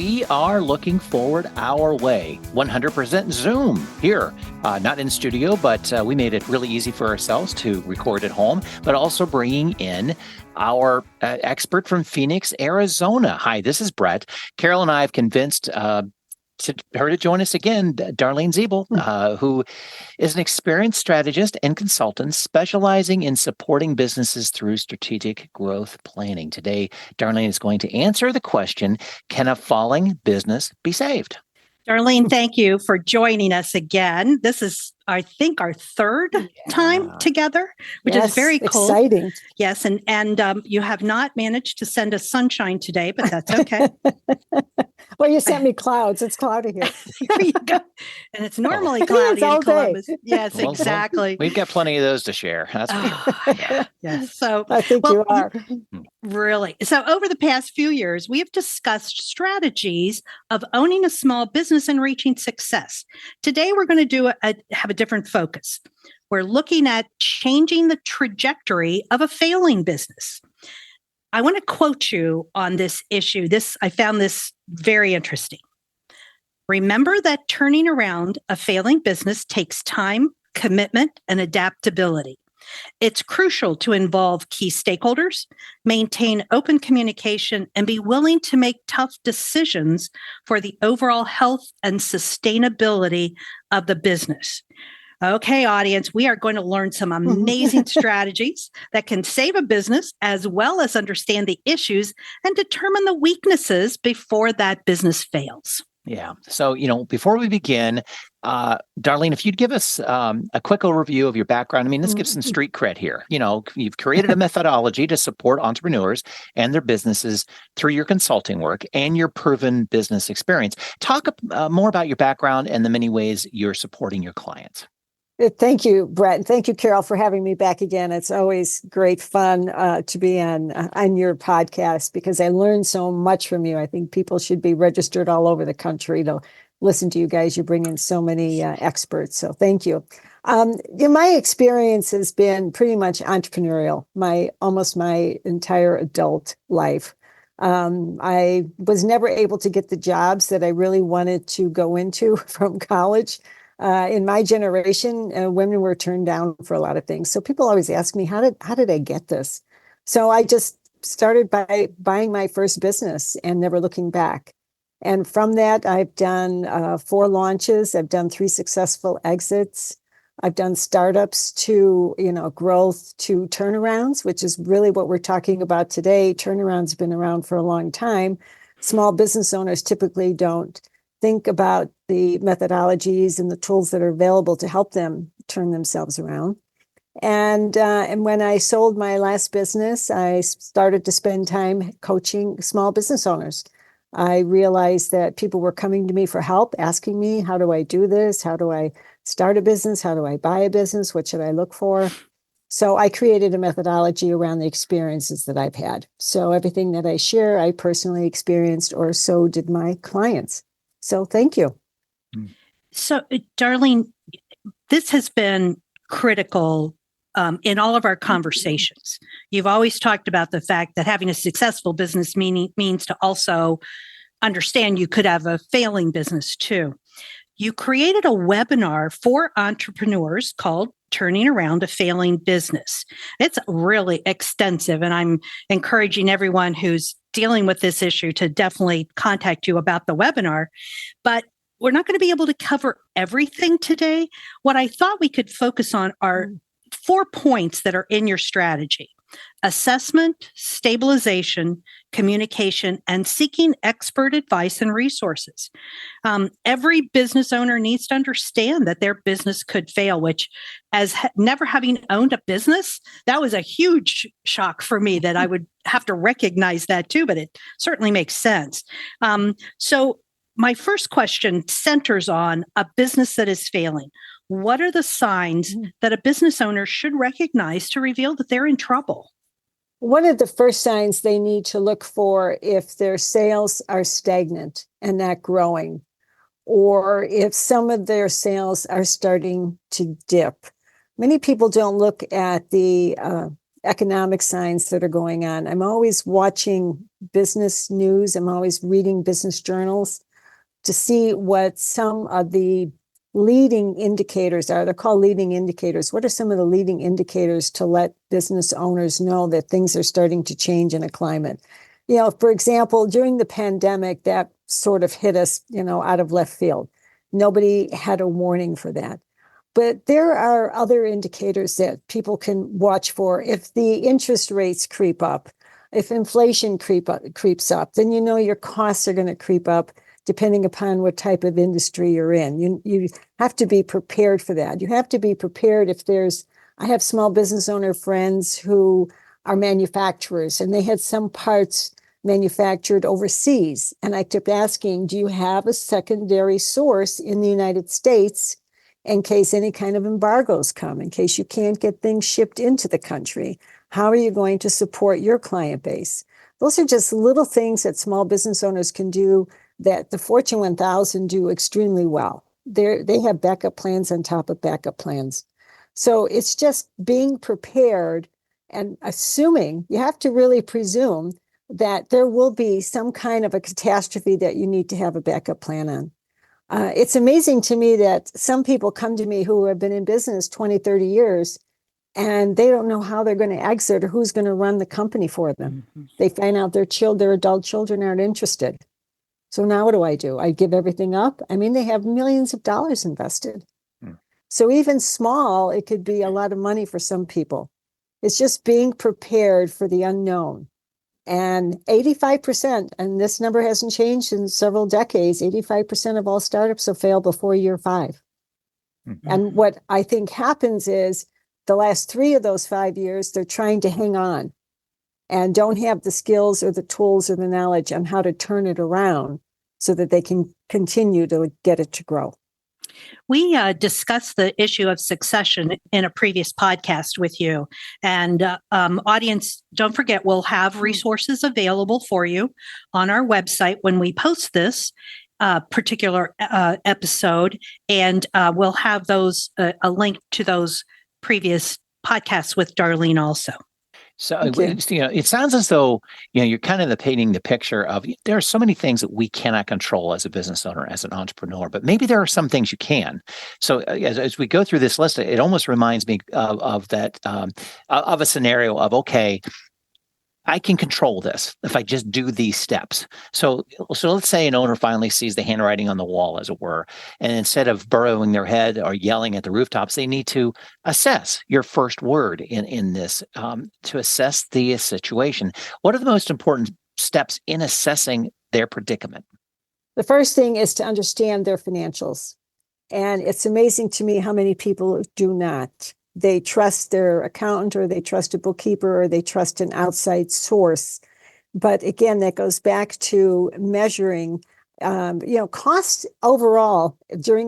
we are looking forward our way. 100% Zoom here, not in studio, but we made it really easy for ourselves to record at home, but also bringing in our expert from Phoenix, Arizona. Hi, this is Brett. Carol and I have convinced her to join us again, Darlene Ziebell, who is an experienced strategist and consultant specializing in supporting businesses through strategic growth planning. Today, Darlene is going to answer the question, can a falling business be saved? Darlene, thank you for joining us again. This is, I think, our third time together, which is very cool. Exciting. Yes, and you have not managed to send us sunshine today, but that's okay. Well, you sent me clouds. It's cloudy here. Here you go. And it's normally cloudy in Columbus. Yes, Well, exactly. We've got plenty of those to share. That's for sure. Yeah. Yes. So I think you are. Really. So over the past few years, we have discussed strategies of owning a small business and reaching success. Today, we're going to have a different focus. We're looking at changing the trajectory of a failing business. I want to quote you on this issue. I found this very interesting. Remember that turning around a failing business takes time, commitment, and adaptability. It's crucial to involve key stakeholders, maintain open communication, and be willing to make tough decisions for the overall health and sustainability of the business. Okay, audience, we are going to learn some amazing strategies that can save a business as well as understand the issues and determine the weaknesses before that business fails. Yeah. So, before we begin, Darlene, if you'd give us a quick overview of your background. I mean, let's give some street cred here. You've created a methodology to support entrepreneurs and their businesses through your consulting work and your proven business experience. Talk more about your background and the many ways you're supporting your clients. Thank you, Brett. And thank you, Carol, for having me back again. It's always great fun to be on your podcast because I learn so much from you. I think people should be registered all over the country to listen to you guys. You bring in so many experts. So thank you. My experience has been pretty much entrepreneurial, almost my entire adult life. I was never able to get the jobs that I really wanted to go into from college. In my generation, women were turned down for a lot of things. So people always ask me, how did I get this? So I just started by buying my first business and never looking back. And from that, I've done 4 launches. I've done 3 successful exits. I've done startups to, growth to turnarounds, which is really what we're talking about today. Turnarounds have been around for a long time. Small business owners typically don't think about the methodologies and the tools that are available to help them turn themselves around. And when I sold my last business, I started to spend time coaching small business owners. I realized that people were coming to me for help, asking me, how do I do this? How do I start a business? How do I buy a business? What should I look for? So I created a methodology around the experiences that I've had. So everything that I share, I personally experienced, or so did my clients. So thank you. So, Darlene, this has been critical in all of our conversations. You've always talked about the fact that having a successful business means to also understand you could have a failing business too. You created a webinar for entrepreneurs called Turning Around a Failing Business. It's really extensive, and I'm encouraging everyone who's dealing with this issue to definitely contact you about the webinar. But we're not going to be able to cover everything today. What I thought we could focus on are 4 points that are in your strategy: assessment, stabilization, communication, and seeking expert advice and resources. Every business owner needs to understand that their business could fail, which, as never having owned a business, that was a huge shock for me that I would have to recognize that too, but it certainly makes sense. So my first question centers on a business that is failing. What are the signs that a business owner should recognize to reveal that they're in trouble? One of the first signs they need to look for if their sales are stagnant and not growing, or if some of their sales are starting to dip. Many people don't look at the economic signs that are going on. I'm always watching business news. I'm always reading business journals to see what some of the leading indicators are. They're called leading indicators. What are some of the leading indicators to let business owners know that things are starting to change in a climate? For example, during the pandemic, that sort of hit us, out of left field. Nobody had a warning for that. But there are other indicators that people can watch for. If the interest rates creep up, if inflation creeps up, then your costs are going to creep up depending upon what type of industry you're in. You have to be prepared for that. You have to be prepared I have small business owner friends who are manufacturers, and they had some parts manufactured overseas. And I kept asking, do you have a secondary source in the United States in case any kind of embargoes come, in case you can't get things shipped into the country? How are you going to support your client base? Those are just little things that small business owners can do that the Fortune 1000 do extremely well. They have backup plans on top of backup plans. So it's just being prepared and assuming, you have to really presume that there will be some kind of a catastrophe that you need to have a backup plan on. It's amazing to me that some people come to me who have been in business 20, 30 years, and they don't know how they're going to exit or who's going to run the company for them. Mm-hmm. They find out their adult children aren't interested. So now what do? I give everything up? I mean, they have millions of dollars invested. So even small, it could be a lot of money for some people. It's just being prepared for the unknown. And 85%, and this number hasn't changed in several decades, 85% of all startups will fail before year 5. Mm-hmm. And what I think happens is the last 3 of those 5 years, they're trying to hang on and don't have the skills or the tools or the knowledge on how to turn it around so that they can continue to get it to grow. We discussed the issue of succession in a previous podcast with you. And audience, don't forget, we'll have resources available for you on our website when we post this particular episode. And we'll have those a link to those previous podcasts with Darlene also. So, it sounds as though, you're kind of painting the picture of there are so many things that we cannot control as a business owner, as an entrepreneur, but maybe there are some things you can. So as we go through this list, it almost reminds me of that, of a scenario of, okay, I can control this if I just do these steps. So let's say an owner finally sees the handwriting on the wall, as it were, and instead of burrowing their head or yelling at the rooftops, they need to assess your first word in this to assess the situation. What are the most important steps in assessing their predicament? The first thing is to understand their financials. And it's amazing to me how many people do not. They trust their accountant, or they trust a bookkeeper, or they trust an outside source. But again, that goes back to measuring, cost overall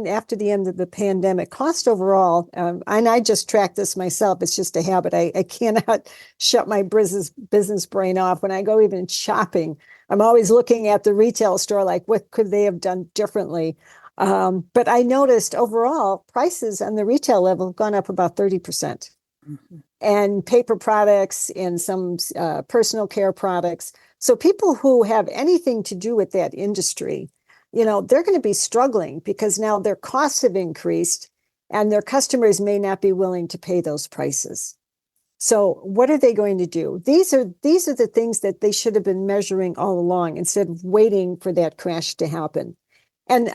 after the end of the pandemic, cost overall. And I just track this myself. It's just a habit. I cannot shut my business brain off. When I go even shopping, I'm always looking at the retail store, like what could they have done differently? But I noticed overall prices on the retail level have gone up about 30%. Mm-hmm. And paper products and some personal care products. So people who have anything to do with that industry, they're going to be struggling because now their costs have increased and their customers may not be willing to pay those prices. So what are they going to do? These are the things that they should have been measuring all along instead of waiting for that crash to happen. And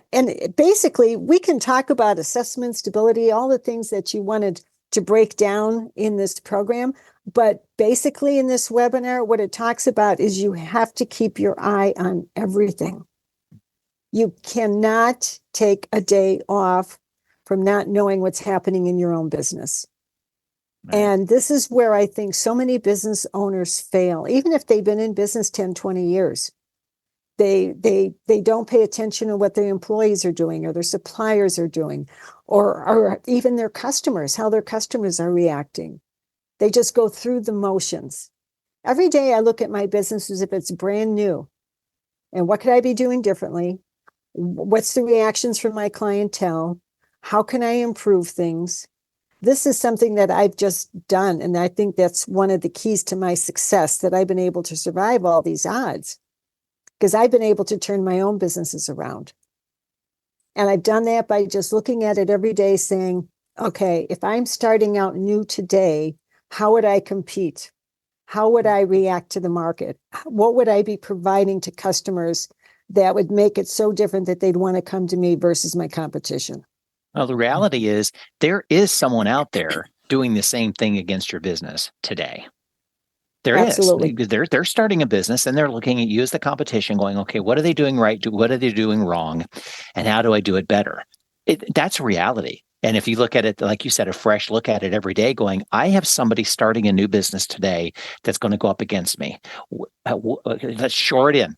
basically, we can talk about assessment, stability, all the things that you wanted to break down in this program. But basically, in this webinar, what it talks about is you have to keep your eye on everything. You cannot take a day off from not knowing what's happening in your own business. Right. And this is where I think so many business owners fail, even if they've been in business 10, 20 years. They don't pay attention to what their employees are doing or their suppliers are doing, or even their customers, how their customers are reacting. They just go through the motions. Every day I look at my business as if it's brand new. And what could I be doing differently? What's the reactions from my clientele? How can I improve things? this is something that I've just done. And I think that's one of the keys to my success, that I've been able to survive all these odds, because I've been able to turn my own businesses around. And I've done that by just looking at it every day saying, okay, if I'm starting out new today, how would I compete? How would I react to the market? What would I be providing to customers that would make it so different that they'd want to come to me versus my competition? Well, the reality is there is someone out there doing the same thing against your business today. There Absolutely. is. They're starting a business and they're looking at you as the competition going, okay, what are they doing right? What are they doing wrong? And how do I do it better? That's reality. And if you look at it, like you said, a fresh look at it every day going, I have somebody starting a new business today that's going to go up against me. Let's shore it in.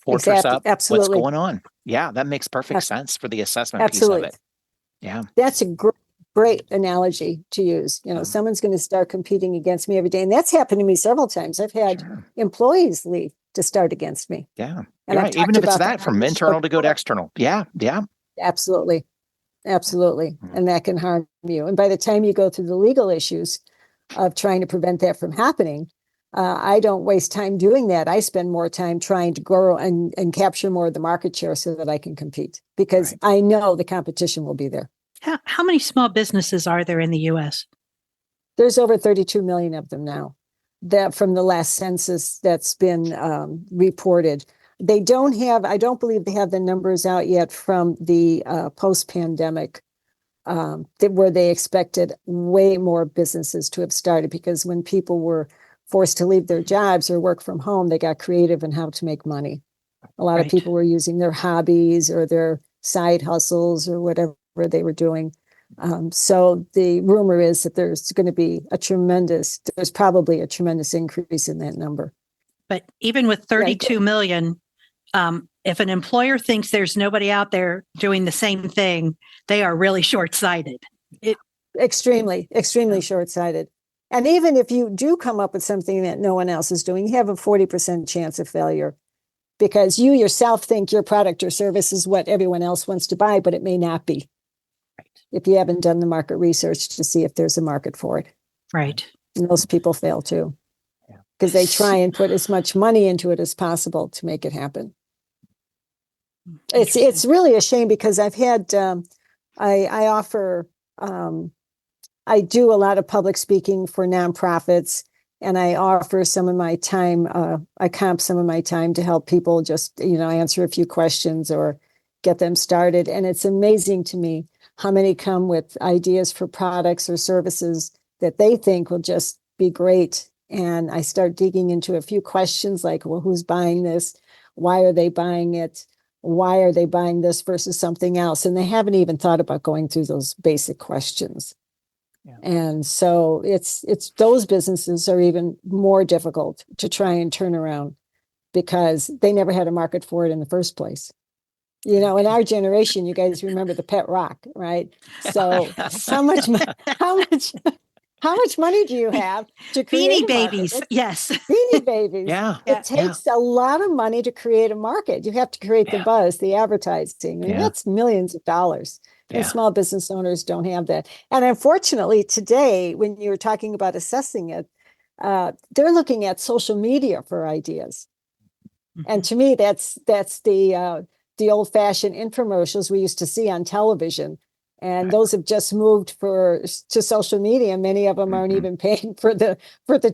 Fortress up. Absolutely. What's going on? Yeah, that makes perfect sense for the assessment piece of Absolutely. it. Yeah. That's a great analogy to use. Someone's going to start competing against me every day. And that's happened to me several times. I've had employees leave to start against me. Yeah. And right. Even if it's that from internal to go to external. Yeah. Yeah. Absolutely. And that can harm you. And by the time you go through the legal issues of trying to prevent that from happening, I don't waste time doing that. I spend more time trying to grow and capture more of the market share so that I can compete, because I know the competition will be there. How many small businesses are there in the U.S.? There's over 32 million of them now, that from the last census that's been reported. I don't believe they have the numbers out yet from the post-pandemic, where they expected way more businesses to have started, because when people were forced to leave their jobs or work from home, they got creative in how to make money. A lot of people were using their hobbies or their side hustles or whatever they were doing. So the rumor is that there's probably a tremendous increase in that number. But even with 32 million, if an employer thinks there's nobody out there doing the same thing, they are really short-sighted. Extremely short-sighted. And even if you do come up with something that no one else is doing, you have a 40% chance of failure, because you yourself think your product or service is what everyone else wants to buy, but it may not be. If you haven't done the market research to see if there's a market for it. Right. And those people fail too, because they try and put as much money into it as possible to make it happen. It's really a shame, because I've had, I do a lot of public speaking for nonprofits, and I offer some of my time, I comp some of my time to help people just, answer a few questions or get them started. And it's amazing to me how many come with ideas for products or services that they think will just be great. And I start digging into a few questions like, well, who's buying this? Why are they buying it? Why are they buying this versus something else? And they haven't even thought about going through those basic questions. Yeah. And so it's those businesses are even more difficult to try and turn around, because they never had a market for it in the first place. In our generation, you guys remember the pet rock, right? So how much money do you have to create Beanie Babies? Yes. Beanie Babies. Yeah. It takes a lot of money to create a market. You have to create the buzz, the advertising, and that's millions of dollars. And small business owners don't have that. And unfortunately, today, when you're talking about assessing it, they're looking at social media for ideas. Mm-hmm. And to me, that's the old-fashioned infomercials we used to see on television. And those have just moved to social media. Many of them aren't even paying for the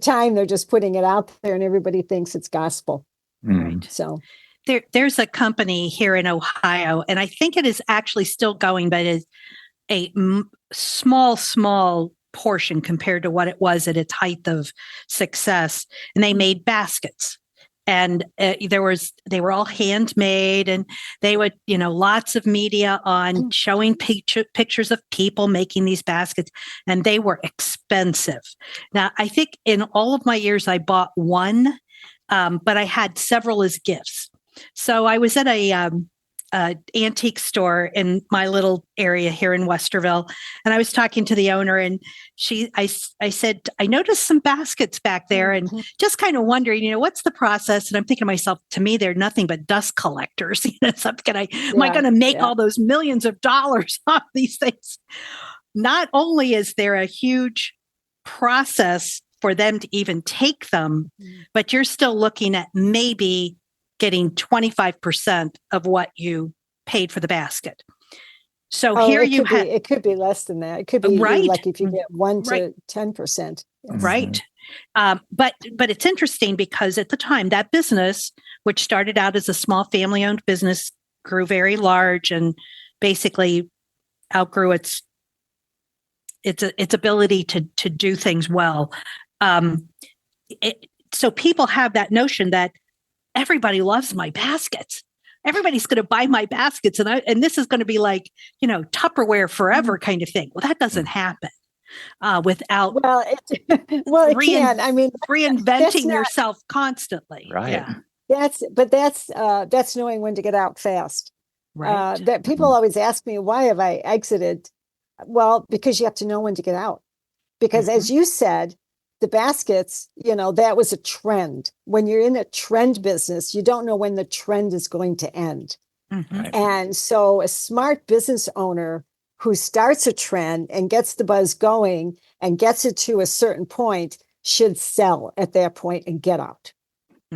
time. They're just putting it out there, and everybody thinks it's gospel. Right. So there's a company here in Ohio, and I think it is actually still going, but it's a small portion compared to what it was at its height of success. And they made baskets. And they were all handmade, and they would, lots of media on showing pictures of people making these baskets, and they were expensive. Now, I think in all of my years, I bought one, but I had several as gifts. So I was at a antique store in my little area here in Westerville, and I was talking to the owner, and I said, I noticed some baskets back there, and just kind of wondering, what's the process? And I'm thinking to myself, to me, they're nothing but dust collectors. Am I going to make all those millions of dollars off these things? not only is there a huge process for them to even take them, but you're still looking at maybe getting 25% of what you paid for the basket. So here you have, it could be less than that. It could be right, like if you get 1 to 10%. Yes. right. But it's interesting because at the time that business, which started out as a small family-owned business, grew very large and basically outgrew its ability to do things well. So people have that notion that everybody loves my baskets. Everybody's going to buy my baskets, and this is going to be like, Tupperware forever kind of thing. Well, that doesn't happen without it can. I mean, reinventing yourself constantly. Right. Yeah. That's knowing when to get out fast. Right. That people always ask me, why have I exited? Well, because you have to know when to get out. Because as you said, the baskets, that was a trend. When you're in a trend business, you don't know when the trend is going to end. Right. And so a smart business owner who starts a trend and gets the buzz going and gets it to a certain point should sell at that point and get out.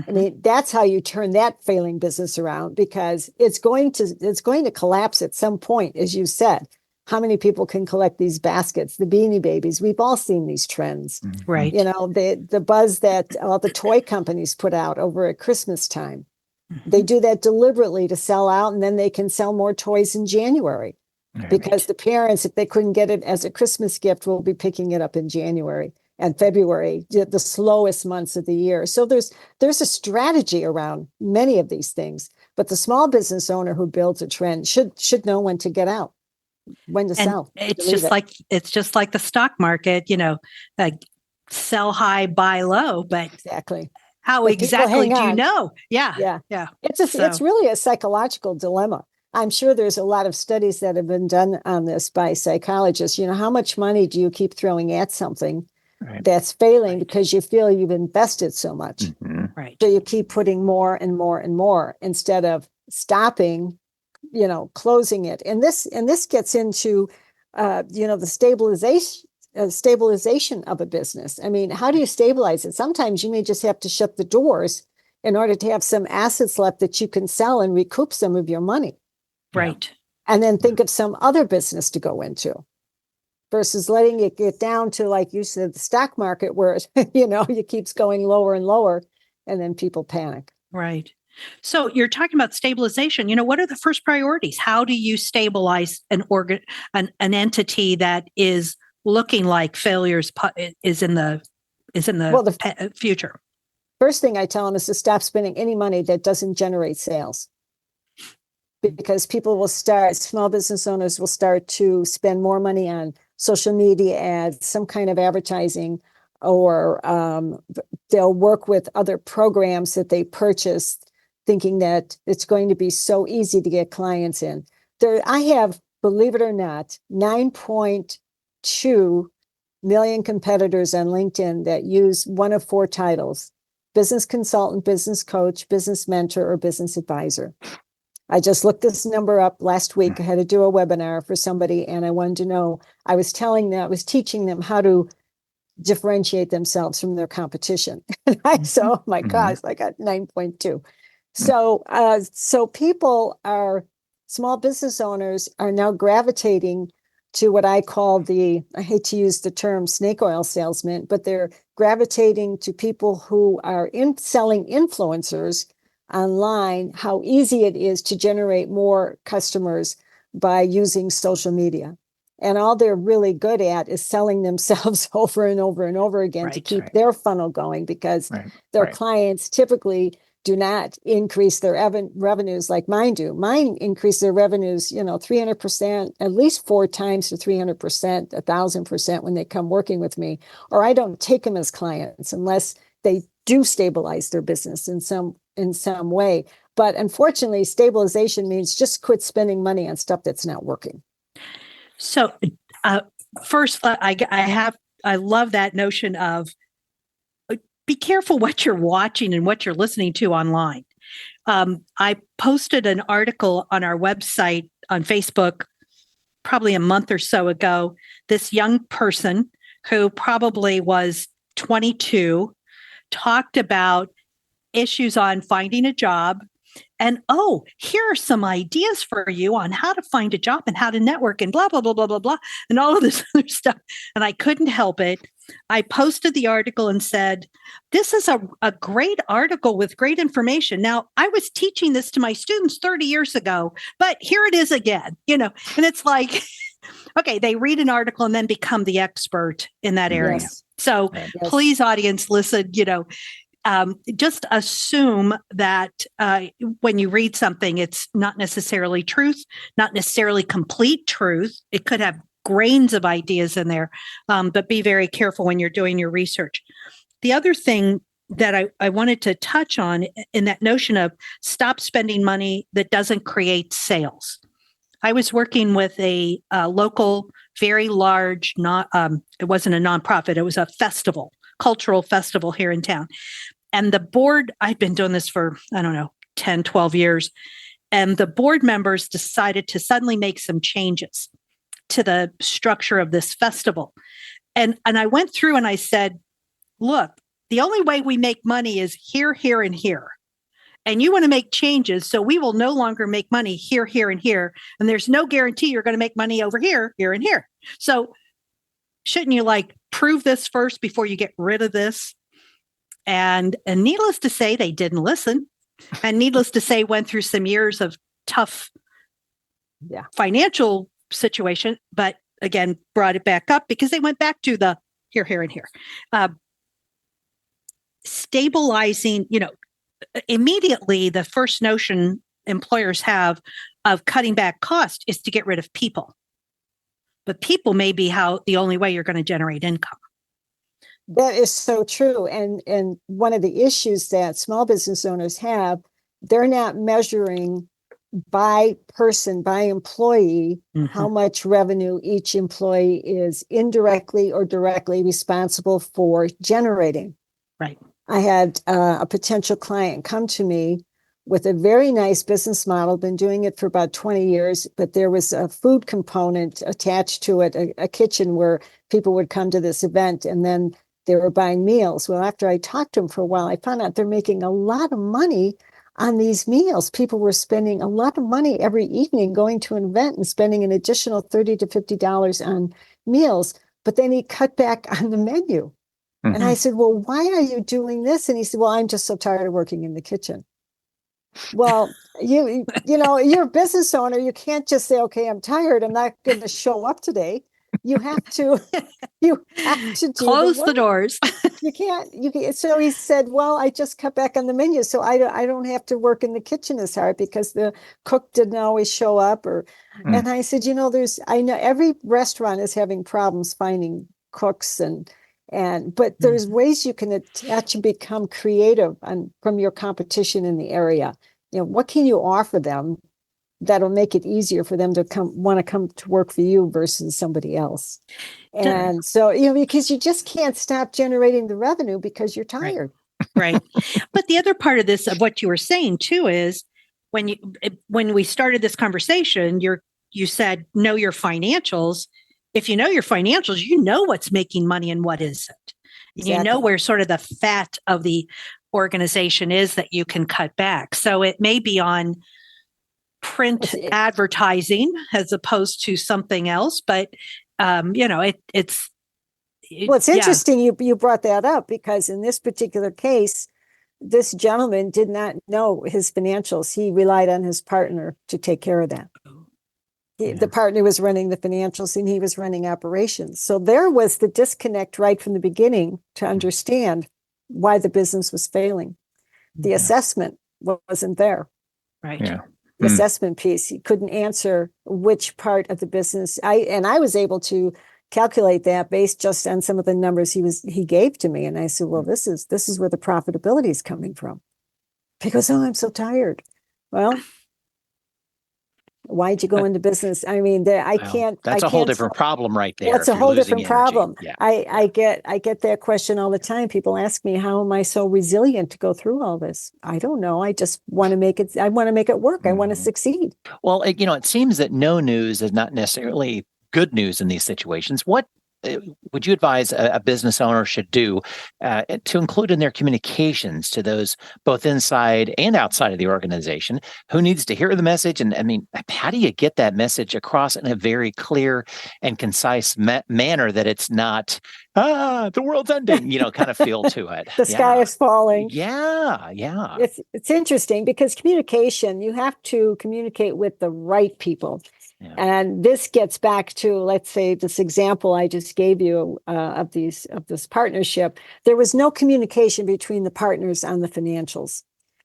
I mean, that's how you turn that failing business around, because it's going to collapse at some point, as you said. How many people can collect these baskets, the Beanie Babies? We've all seen these trends. Right. The buzz that all the toy companies put out over at Christmas time. They do that deliberately to sell out, and then they can sell more toys in January. Because the parents, if they couldn't get it as a Christmas gift, will be picking it up in January and February, the slowest months of the year. So there's a strategy around many of these things. But the small business owner who builds a trend should know when to get out, when to sell. It's just like the stock market, like sell high, buy low. But exactly. How exactly do you know? Yeah. It's really a psychological dilemma. I'm sure there's a lot of studies that have been done on this by psychologists. How much money do you keep throwing at something that's failing because you feel you've invested so much? Right. So you keep putting more and more and more instead of stopping, closing it. And this gets into, the stabilization of a business. I mean, how do you stabilize it? Sometimes you may just have to shut the doors in order to have some assets left that you can sell and recoup some of your money. Right. And then think of some other business to go into versus letting it get down to, like you said, the stock market where, it keeps going lower and lower and then people panic. Right. So you're talking about stabilization. What are the first priorities? How do you stabilize an entity that is looking like failure is in the future? First thing I tell them is to stop spending any money that doesn't generate sales. Because small business owners will start to spend more money on social media ads, some kind of advertising, or they'll work with other programs that they purchased, thinking that it's going to be so easy to get clients in. I have, believe it or not, 9.2 million competitors on LinkedIn that use one of 4 titles: business consultant, business coach, business mentor, or business advisor. I just looked this number up last week. I had to do a webinar for somebody, and I wanted to know, I was teaching them how to differentiate themselves from their competition. And oh my gosh, I got 9.2. So small business owners are now gravitating to what I call I hate to use the term snake oil salesman, but they're gravitating to people who are selling influencers online, how easy it is to generate more customers by using social media. And all they're really good at is selling themselves over and over and over again to keep their funnel going, because their clients typically do not increase their revenues like mine do. Mine increase their revenues, 300%, at least 4 times to 300%, 1,000% when they come working with me, or I don't take them as clients unless they do stabilize their business in some way. But unfortunately, stabilization means just quit spending money on stuff that's not working. So first, I love that notion of be careful what you're watching and what you're listening to online. I posted an article on our website on Facebook probably a month or so ago, this young person who probably was 22 talked about issues on finding a job. And here are some ideas for you on how to find a job and how to network and blah, blah, blah, blah, blah, blah, and all of this other stuff. And I couldn't help it. I posted the article and said, this is a great article with great information. Now, I was teaching this to my students 30 years ago, but here it is again, and it's like, okay, they read an article and then become the expert in that area. Yes. So Yes. please, audience, listen, just assume that when you read something, it's not necessarily truth, not necessarily complete truth. It could have grains of ideas in there, but be very careful when you're doing your research. The other thing that I wanted to touch on in that notion of stop spending money that doesn't create sales. I was working with a local, very large, it wasn't a nonprofit, it was a festival, cultural festival here in town. And the board, I've been doing this for, 10, 12 years. And the board members decided to suddenly make some changes to the structure of this festival. And I went through and I said, look, the only way we make money is here, here, and here. And you want to make changes, so we will no longer make money here, here, and here. And there's no guarantee you're going to make money over here, here, and here. So shouldn't you prove this first before you get rid of this? And needless to say, they didn't listen. And needless to say, went through some years of tough financial situation, but again, brought it back up because they went back to the here, here, and here. Stabilizing, immediately the first notion employers have of cutting back cost is to get rid of people. But people may be the only way you're going to generate income. That is so true. And one of the issues that small business owners have, they're not measuring by person, by employee, how much revenue each employee is indirectly or directly responsible for generating. Right. I had a potential client come to me with a very nice business model, been doing it for about 20 years, but there was a food component attached to it, a kitchen where people would come to this event and then they were buying meals. Well, after I talked to them for a while, I found out they're making a lot of money on these meals. People were spending a lot of money every evening going to an event and spending an additional $30 to $50 on meals, but then he cut back on the menu. Mm-hmm. And I said, well, why are you doing this? And he said, well, I'm just so tired of working in the kitchen. Well, you're a business owner. You can't just say, okay, I'm tired. I'm not going to show up today. You have to close the doors. You can't. So he said, well, I just cut back on the menu. So I don't have to work in the kitchen as hard because the cook didn't always show up. And I said, I know every restaurant is having problems finding cooks but there's ways you can attach and become creative from your competition in the area. What can you offer them that'll make it easier for them to want to come to work for you versus somebody else? And so, because you just can't stop generating the revenue because you're tired. Right. But the other part of this, of what you were saying too, is when we started this conversation, you said, know your financials. If you know your financials, you know what's making money and what isn't. Exactly. You know where sort of the fat of the organization is that you can cut back. So it may be on print advertising as opposed to something else, but it's interesting you brought that up, because in this particular case, this gentleman did not know his financials. He relied on his partner to take care of that. The partner was running the financials and he was running operations. So there was the disconnect right from the beginning to understand why the business was failing. The assessment wasn't there. Right. Yeah. The assessment piece, he couldn't answer which part of the business. I was able to calculate that based just on some of the numbers he gave to me. And I said, well, this is where the profitability is coming from. He goes, oh, I'm so tired. Well, Why'd you go into business? I mean, That's a whole different problem right there. That's if a you're whole losing different energy. problem. Yeah. I get that question all the time. People ask me, how am I so resilient to go through all this? I don't know. I just want to make it, I want to make it work. I want to succeed. Well, it seems that no news is not necessarily good news in these situations. What would you advise a business owner should do to include in their communications to those both inside and outside of the organization? Who needs to hear the message? And I mean, how do you get that message across in a very clear and concise manner that it's not, the world's ending, kind of feel to it? The sky is falling. Yeah. It's interesting because communication, you have to communicate with the right people. Yeah. And this gets back to, let's say, this example I just gave you of this partnership. There was no communication between the partners on the financials.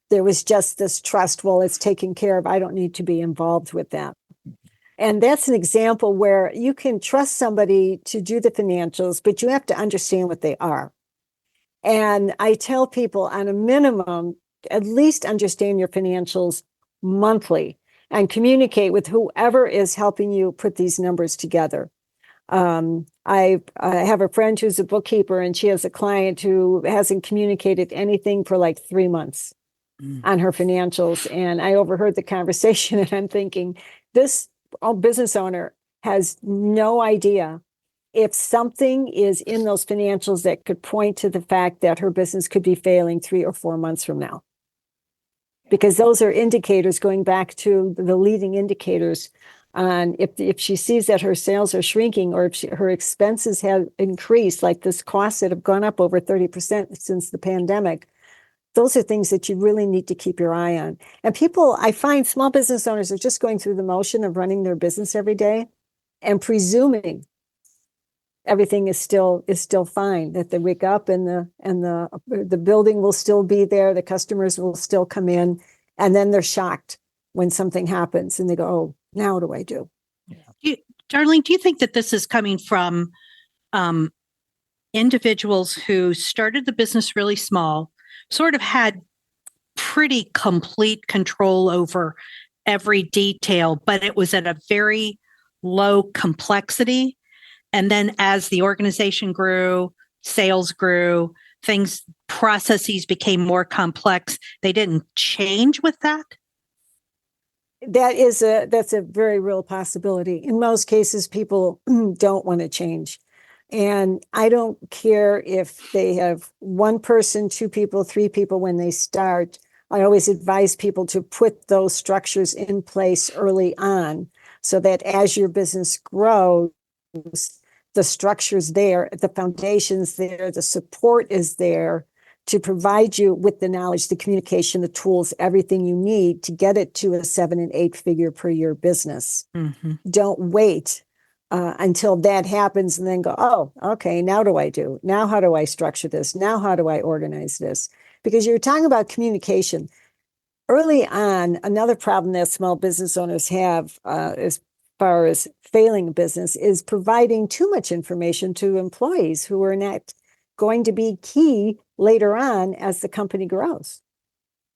There was just this trust. Well, it's taken care of. I don't need to be involved with that. And that's an example where you can trust somebody to do the financials, but you have to understand what they are. And I tell people, on a minimum, at least understand your financials monthly and communicate with whoever is helping you put these numbers together. I have a friend who's a bookkeeper, and she has a client who hasn't communicated anything for like 3 months on her financials. And I overheard the conversation, and I'm thinking, this business owner has no idea if something is in those financials that could point to the fact that her business could be failing 3 or 4 months from now. Because those are indicators, going back to the leading indicators on if she sees that her sales are shrinking, or if her expenses have increased, like this costs that have gone up over 30% since the pandemic. Those are things that you really need to keep your eye on. And people, I find small business owners are just going through the motion of running their business every day and presuming everything is still fine, that they wake up and the building will still be there, the customers will still come in, and then they're shocked when something happens and they go, oh, now what do I do? Darlene, do you think that this is coming from individuals who started the business really small, sort of had pretty complete control over every detail, but it was at a very low complexity? And then as the organization grew, sales grew, processes became more complex, they didn't change with that? That's a very real possibility. In most cases, people don't want to change. And I don't care if they have 1 person, 2 people, 3 people when they start. I always advise people to put those structures in place early on, so that as your business grows, the structure's there, the foundation's there, the support is there to provide you with the knowledge, the communication, the tools, everything you need to get it to a 7 and 8 figure per year business. Mm-hmm. Don't wait until that happens and then go, oh, okay, now do I do? Now how do I structure this? Now how do I organize this? Because you're talking about communication. Early on, another problem that small business owners have as far as failing business is providing too much information to employees who are not going to be key later on as the company grows.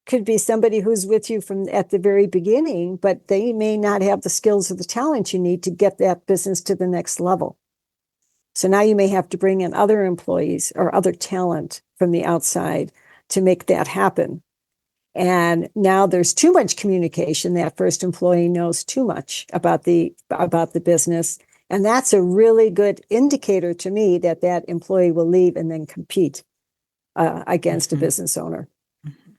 Could be somebody who's with you from at the very beginning, but they may not have the skills or the talent you need to get that business to the next level. So now you may have to bring in other employees or other talent from the outside to make that happen. And now there's too much communication. That first employee knows too much about the business. And that's a really good indicator to me that employee will leave and then compete against a business owner. Mm-hmm.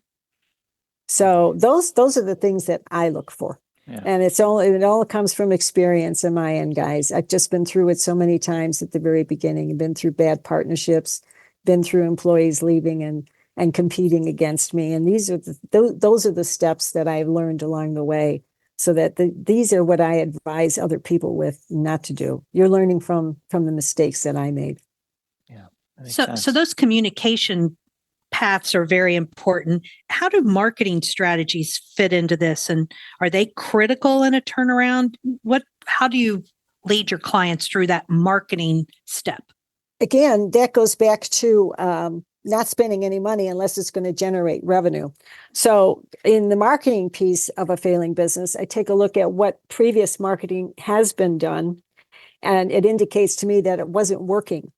So those are the things that I look for. Yeah. And it all comes from experience on my end, guys. I've just been through it so many times at the very beginning. I've been through bad partnerships, been through employees leaving and competing against me. And those are the steps that I've learned along the way, so that these are what I advise other people with not to do. You're learning from the mistakes that I made. Yeah. So those communication paths are very important. How do marketing strategies fit into this? And are they critical in a turnaround? How do you lead your clients through that marketing step? Again, that goes back to not spending any money unless it's going to generate revenue. So in the marketing piece of a failing business, I take a look at what previous marketing has been done, and it indicates to me that it wasn't working.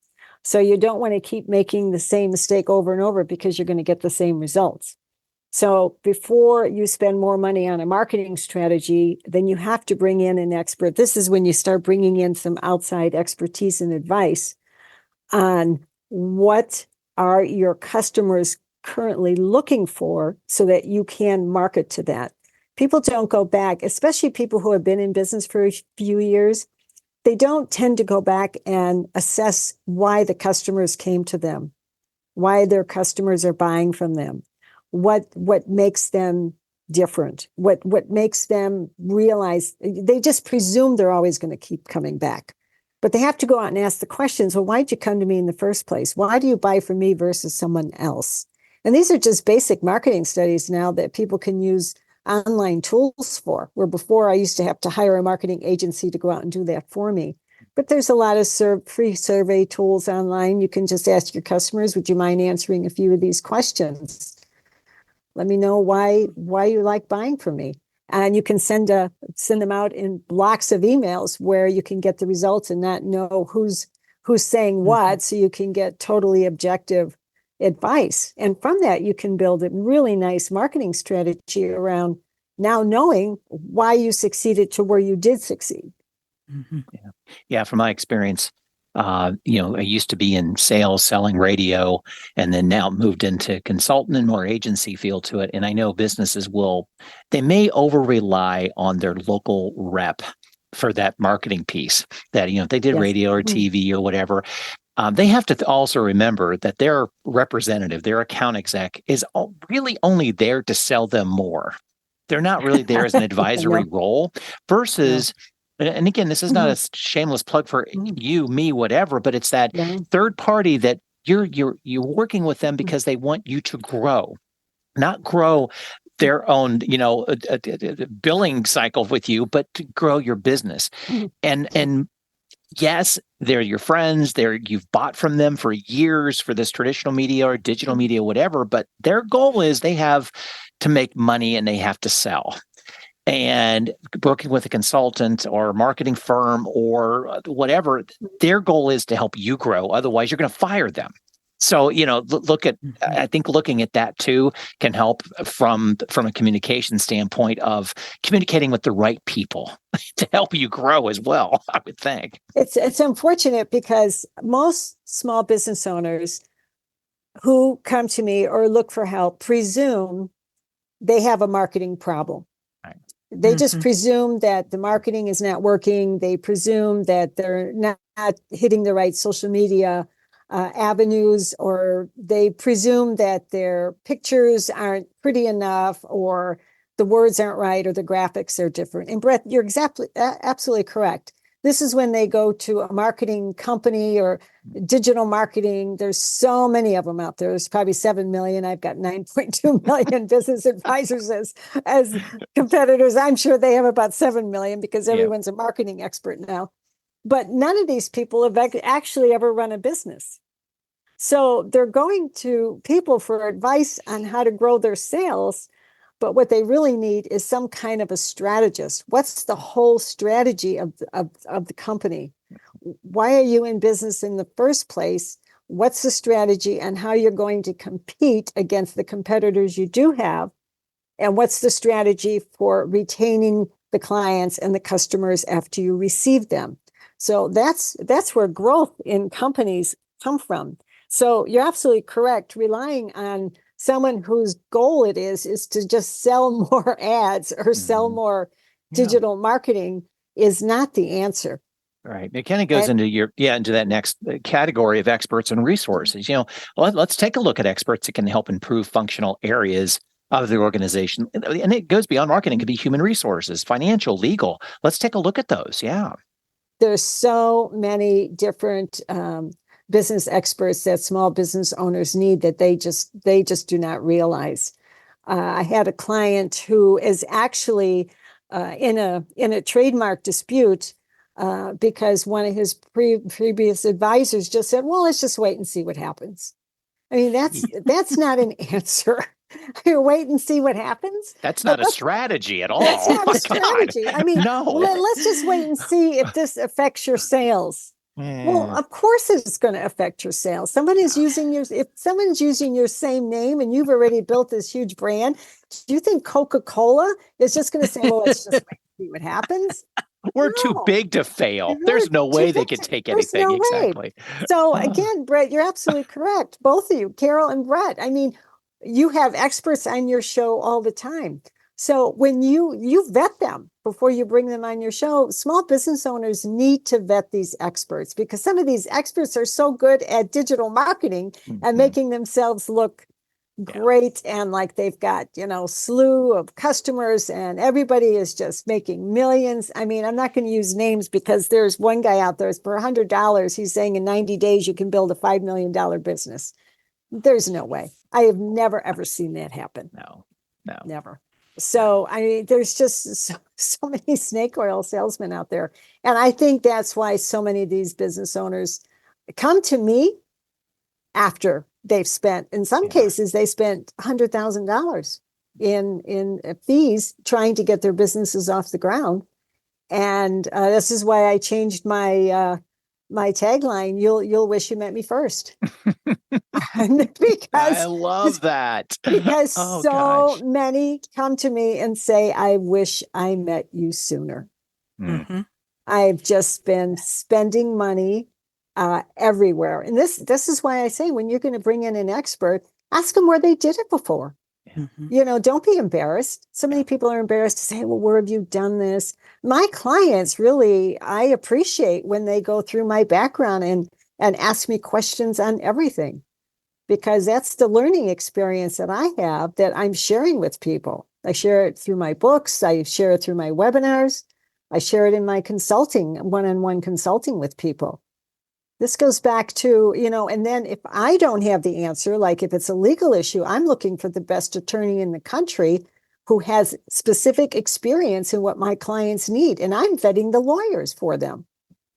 So you don't want to keep making the same mistake over and over because you're going to get the same results. So before you spend more money on a marketing strategy, then you have to bring in an expert. This is when you start bringing in some outside expertise and advice on what are your customers currently looking for so that you can market to that. People don't go back, especially people who have been in business for a few years. They don't tend to go back and assess why the customers came to them, why their customers are buying from them, what makes them different, what makes them realize. They just presume they're always going to keep coming back. But they have to go out and ask the questions. Well, why'd you come to me in the first place? Why do you buy from me versus someone else? And these are just basic marketing studies now that people can use online tools for, where before I used to have to hire a marketing agency to go out and do that for me. But there's a lot of free survey tools online. You can just ask your customers, would you mind answering a few of these questions? Let me know why you like buying from me. And you can send them out in blocks of emails where you can get the results and not know who's saying what, so you can get totally objective advice. And from that, you can build a really nice marketing strategy around now knowing why you succeeded to where you did succeed. Yeah, from my experience, I used to be in sales, selling radio, and then now moved into consultant and more agency feel to it. And I know businesses they may over rely on their local rep for that marketing piece that, if they did radio or TV or whatever, they have to also remember that their representative, their account exec is really only there to sell them more. They're not really there as an advisory role versus... And again, this is not a shameless plug for you, me, whatever, but it's that third party that you're working with them because they want you to grow, not grow their own, billing cycle with you, but to grow your business. And yes, they're your friends. You've bought from them for years for this traditional media or digital media, whatever. But their goal is they have to make money and they have to sell. And working with a consultant or marketing firm or whatever, their goal is to help you grow. Otherwise, you're going to fire them. So, I think looking at that too can help from a communication standpoint of communicating with the right people to help you grow as well, I would think. It's unfortunate because most small business owners who come to me or look for help presume they have a marketing problem. They just presume that the marketing is not working. They presume that they're not hitting the right social media avenues, or they presume that their pictures aren't pretty enough, or the words aren't right, or the graphics are different. And Brett, you're absolutely correct. This is when they go to a marketing company or digital marketing. There's so many of them out there. There's probably 7 million. I've got 9.2 million business advisors as competitors. I'm sure they have about 7 million because everyone's a marketing expert now. But none of these people have actually ever run a business. So they're going to people for advice on how to grow their sales. But what they really need is some kind of a strategist. What's the whole strategy of the company? Why are you in business in the first place? What's the strategy and how you're going to compete against the competitors you do have? And what's the strategy for retaining the clients and the customers after you receive them? So that's where growth in companies come from. So you're absolutely correct. Relying on someone whose goal it is to just sell more ads or sell more digital marketing is not the answer. Right. It kind of goes into that next category of experts and resources. Let's take a look at experts that can help improve functional areas of the organization. And it goes beyond marketing. It could be human resources, financial, legal. Let's take a look at those. Yeah. There's so many different business experts that small business owners need that they just do not realize. I had a client who is actually in a trademark dispute because one of his previous advisors just said, well, let's just wait and see what happens. I mean, that's not an answer. You wait and see what happens. That's not a strategy at all. That's Oh not my a strategy. God. I mean, No. let's just wait and see if this affects your sales. Well, Mm, of course it's going to affect your sales. If someone's using your same name and you've already built this huge brand, do you think Coca-Cola is just going to say, well, let's just wait and see what happens? we're too No. big to fail. You're There's no too way they big could to- take There's anything. no way. Exactly. So again, Brett, you're absolutely correct. Both of you, Carol and Brett. I mean, you have experts on your show all the time. So when you vet them before you bring them on your show, small business owners need to vet these experts because some of these experts are so good at digital marketing and Mhm. making themselves look great and like they've got, slew of customers and everybody is just making millions. I mean, I'm not going to use names because there's one guy out there for $100. He's saying in 90 days, you can build a $5 million business. There's no way. I have never, ever seen that happen. No. Never. So, I mean, there's just so many snake oil salesmen out there. And I think that's why so many of these business owners come to me after they've spent, in some cases, they spent $100,000 in fees trying to get their businesses off the ground. And this is why I changed my tagline. You'll wish you met me first. I love that. Because Oh, so gosh. many come to me and say, I wish I met you sooner. Mm. Mhm. I've just been spending money everywhere. And this is why I say when you're going to bring in an expert, ask them where they did it before. Mhm. Don't be embarrassed. So many people are embarrassed to say, well, where have you done this? My clients really, I appreciate when they go through my background and ask me questions on everything, because that's the learning experience that I have that I'm sharing with people. I share it through my books. I share it through my webinars. I share it in my consulting, one-on-one consulting with people. This goes back to, and then if I don't have the answer, like if it's a legal issue, I'm looking for the best attorney in the country who has specific experience in what my clients need. And I'm vetting the lawyers for them.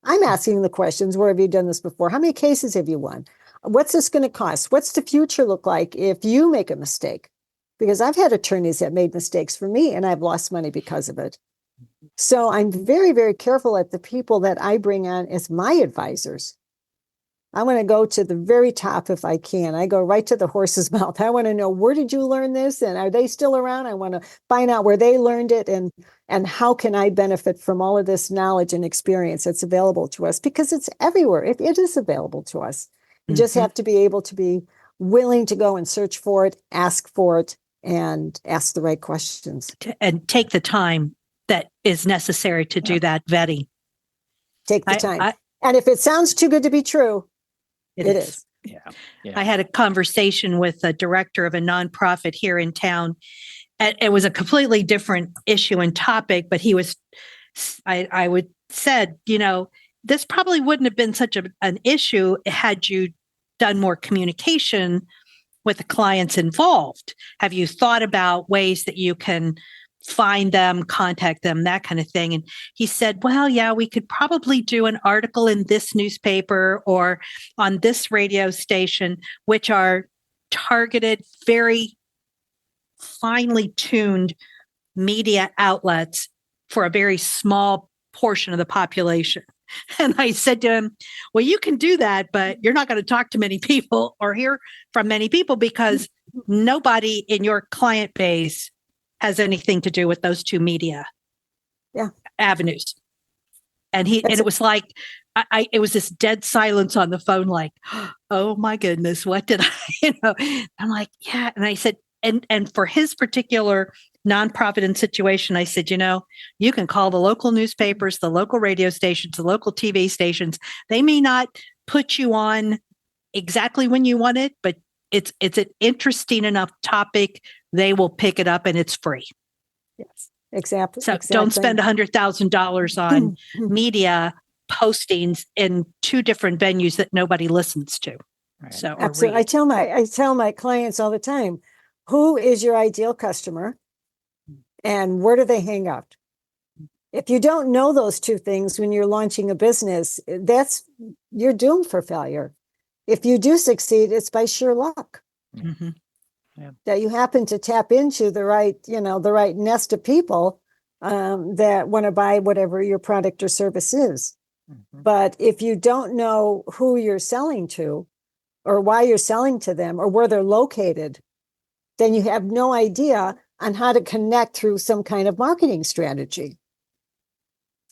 I'm asking the questions. Where have you done this before? How many cases have you won? What's this going to cost? What's the future look like if you make a mistake? Because I've had attorneys that made mistakes for me and I've lost money because of it. So I'm very, very careful at the people that I bring on as my advisors. I want to go to the very top if I can. I go right to the horse's mouth. I want to know, where did you learn this? And are they still around? I want to find out where they learned it and how can I benefit from all of this knowledge and experience that's available to us, because it's everywhere. It is available to us. You just have to be able to be willing to go and search for it, ask for it, and ask the right questions. And take the time that is necessary to do that vetting. Take the time. And if it sounds too good to be true, it is. Yeah. I had a conversation with a director of a nonprofit here in town. And it was a completely different issue and topic, but I would said, this probably wouldn't have been such an issue had you done more communication with the clients involved. Have you thought about ways that you can find them, contact them, that kind of thing? And he said, well, yeah, we could probably do an article in this newspaper or on this radio station, which are targeted, very finely tuned media outlets for a very small portion of the population. And I said to him, well, you can do that, but you're not going to talk to many people or hear from many people because nobody in your client base has anything to do with those two media avenues. And it was like, it was this dead silence on the phone, like, oh my goodness, what did I, I'm like, yeah. And I said, and for his particular nonprofit and situation, I said, you can call the local newspapers, the local radio stations, the local TV stations. They may not put you on exactly when you want it, but it's an interesting enough topic. They will pick it up and it's free. Yes, exactly. So don't spend $100,000 on media postings in two different venues that nobody listens to. Right. So absolutely. I tell my clients all the time, who is your ideal customer and where do they hang out? If you don't know those two things when you're launching a business, you're doomed for failure. if you do succeed, it's by sheer luck Mm-hmm. that you happen to tap into the right, the right nest of people that want to buy whatever your product or service is. Mhm. But if you don't know who you're selling to or why you're selling to them or where they're located, then you have no idea on how to connect through some kind of marketing strategy.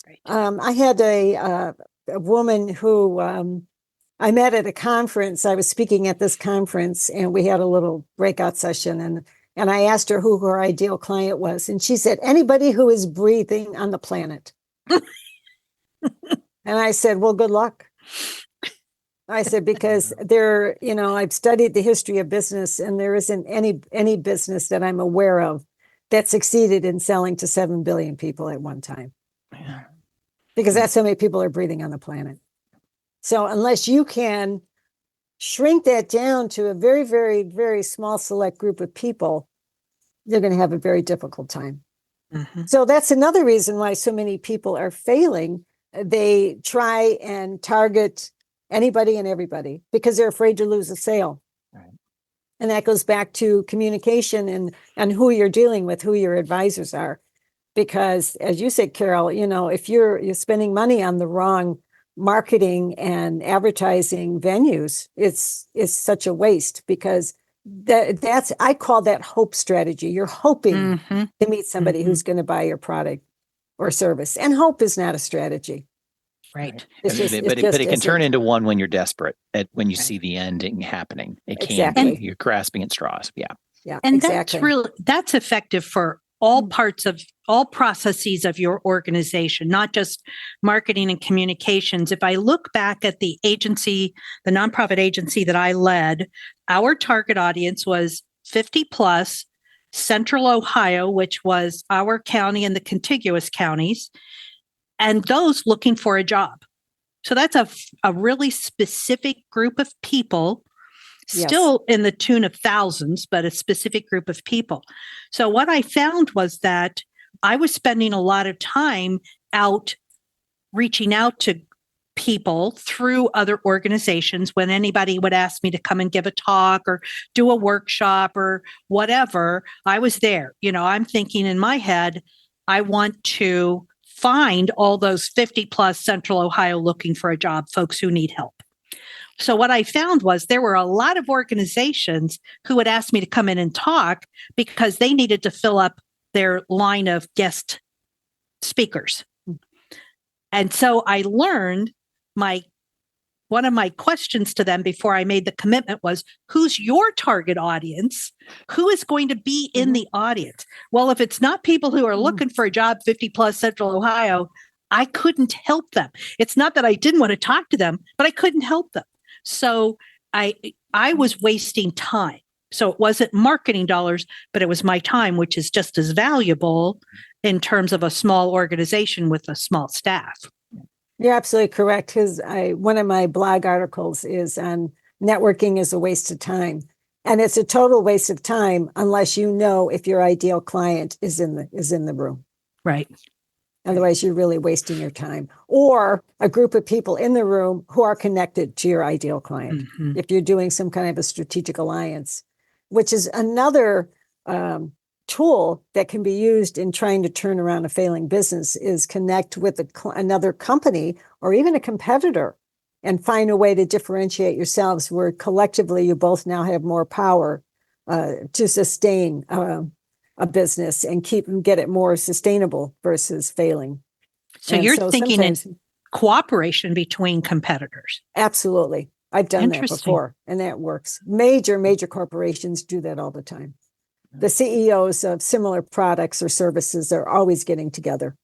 Right. I had a woman who I met at a conference. I was speaking at this conference, and we had a little breakout session, and I asked her who her ideal client was, and she said, anybody who is breathing on the planet. And I said, well, good luck. I said, because I've studied the history of business, and there isn't any business that I'm aware of that succeeded in selling to 7 billion people at one time. Yeah. Because that's how many people are breathing on the planet. So unless you can shrink that down to a very, very, very small select group of people, you're going to have a very difficult time. Mm-hmm. So that's another reason why so many people are failing. They try and target anybody and everybody because they're afraid to lose a sale. Right. And that goes back to communication and who you're dealing with, who your advisors are. Because as you said, Carol, if you're spending money on the wrong marketing and advertising venues, it's such a waste because that's I call that hope strategy. You're hoping Mm-hmm. to meet somebody Mm-hmm. who's going to buy your product or service. And hope is not a strategy. Right. It's just, but it can turn isn't. into one when you're desperate when you Right. see the ending happening. It can Exactly. be. You're grasping at straws. Yeah. Yeah, And exactly. that's effective for all parts of all processes of your organization, not just marketing and communications. If I look back at the agency, the nonprofit agency that I led, our target audience was 50 plus, Central Ohio, which was our county and the contiguous counties, and those looking for a job. So that's a really specific group of people. Yes. Still in the tune of thousands, but a specific group of people. So what I found was that I was spending a lot of time out reaching out to people through other organizations when anybody would ask me to come and give a talk or do a workshop or whatever. I was there. I'm thinking in my head, I want to find all those 50 plus Central Ohio looking for a job, folks who need help. So what I found was there were a lot of organizations who would ask me to come in and talk because they needed to fill up their line of guest speakers. And so I learned one of my questions to them before I made the commitment was, who's your target audience? Who is going to be in the audience? Well, if it's not people who are looking for a job 50 plus Central Ohio, I couldn't help them. It's not that I didn't want to talk to them, but I couldn't help them. So I was wasting time. So it wasn't marketing dollars, but it was my time, which is just as valuable in terms of a small organization with a small staff. You're absolutely correct. Because one of my blog articles is on networking is a waste of time, and it's a total waste of time unless you know if your ideal client is in the room. Right. Otherwise, you're really wasting your time, or a group of people in the room who are connected to your ideal client. Mm-hmm. If you're doing some kind of a strategic alliance, which is another tool that can be used in trying to turn around a failing business, is connect with another company or even a competitor and find a way to differentiate yourselves where collectively you both now have more power to sustain a business and get it more sustainable versus failing. So you're thinking in cooperation between competitors. Absolutely. I've done that before, and that works. Major corporations do that all the time. The CEOs of similar products or services are always getting together.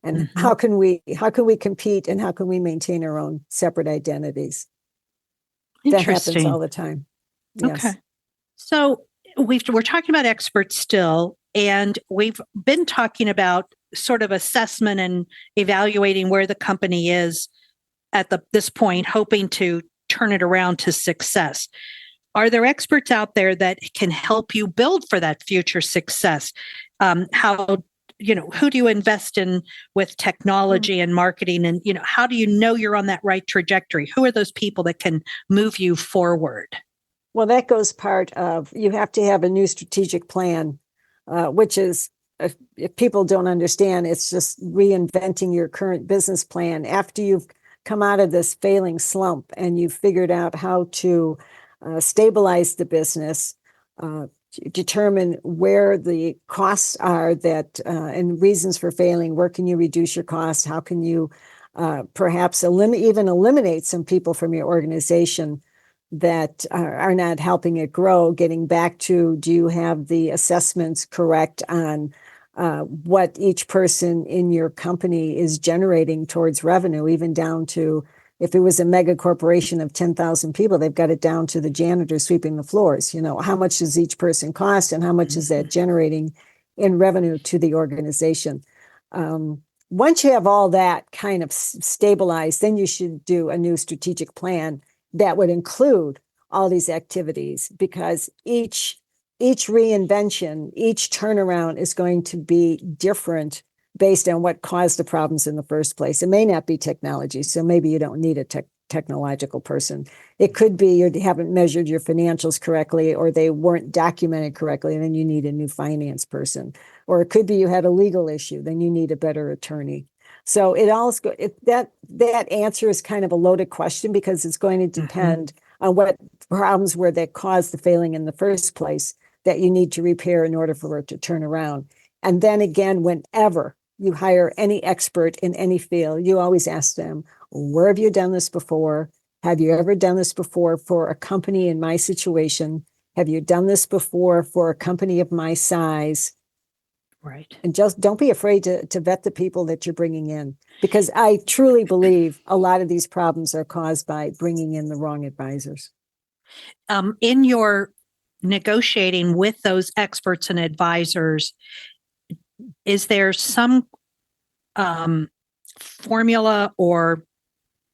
And how can we compete, and how can we maintain our own separate identities? That happens all the time. Yes. Okay. So we're talking about experts still, and we've been talking about sort of assessment and evaluating where the company is at this point, hoping to turn it around to success. Are there experts out there that can help you build for that future success? How who do you invest in with technology and marketing? And, how do you know you're on that right trajectory? Who are those people that can move you forward? Well, that goes part of, you have to have a new strategic plan, which is, if people don't understand, it's just reinventing your current business plan after you've come out of this failing slump and you've figured out how to stabilize the business, determine where the costs are that and reasons for failing. Where can you reduce your costs? How can you perhaps eliminate some people from your organization that are not helping it grow? Getting back to, do you have the assessments correct on what each person in your company is generating towards revenue, even down to, if it was a mega corporation of 10,000 people, they've got it down to the janitor sweeping the floors. How much does each person cost and how much is that generating in revenue to the organization? Once you have all that kind of stabilized, then you should do a new strategic plan that would include all these activities, because each reinvention, each turnaround is going to be different based on what caused the problems in the first place. It may not be technology, so maybe you don't need a technological person. It could be you haven't measured your financials correctly, or they weren't documented correctly, and then you need a new finance person. Or it could be you had a legal issue, then you need a better attorney. So that answer is kind of a loaded question, because it's going to depend on what problems were that caused the failing in the first place that you need to repair in order for it to turn around. And then again, whenever you hire any expert in any field, you always ask them, where have you done this before? Have you ever done this before for a company in my situation? Have you done this before for a company of my size? Right. And just don't be afraid to vet the people that you're bringing in, because I truly believe a lot of these problems are caused by bringing in the wrong advisors. In your negotiating with those experts and advisors, is there some formula, or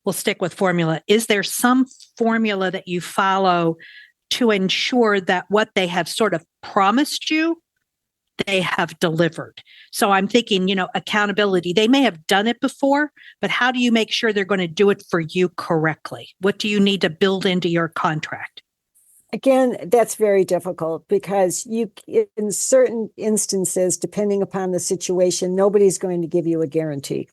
we'll stick with formula? Is there some formula that you follow to ensure that what they have sort of promised you, they have delivered? So I'm thinking, accountability. They may have done it before, but how do you make sure they're going to do it for you correctly? What do you need to build into your contract? Again, that's very difficult, because in certain instances, depending upon the situation, nobody's going to give you a guarantee.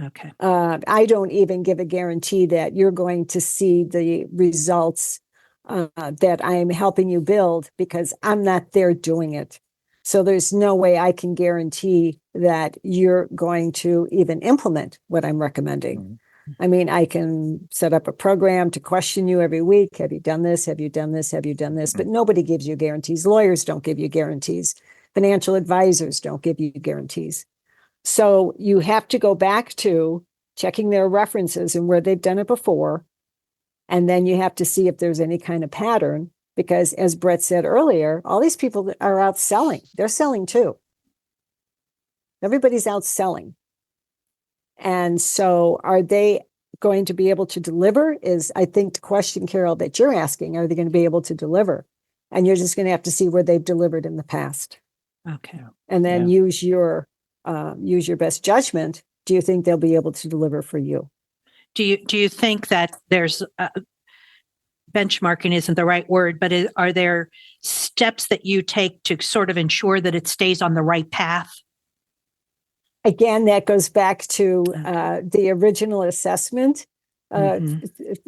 Okay. I don't even give a guarantee that you're going to see the results that I'm helping you build, because I'm not there doing it. So there's no way I can guarantee that you're going to even implement what I'm recommending. Mm-hmm. I mean, I can set up a program to question you every week. Have you done this? Have you done this? Have you done this? But nobody gives you guarantees. Lawyers don't give you guarantees. Financial advisors don't give you guarantees. So you have to go back to checking their references and where they've done it before. And then you have to see if there's any kind of pattern, because as Brett said earlier, all these people are out selling. They're selling too. Everybody's out selling. And so are they going to be able to deliver is, I think, the question, Carol, that you're asking. Are they going to be able to deliver? And you're just going to have to see where they've delivered in the past. Okay. And then use your best judgment. Do you think they'll be able to deliver for you? Do you think that there's benchmarking isn't the right word, but are there steps that you take to sort of ensure that it stays on the right path? Again, that goes back to the original assessment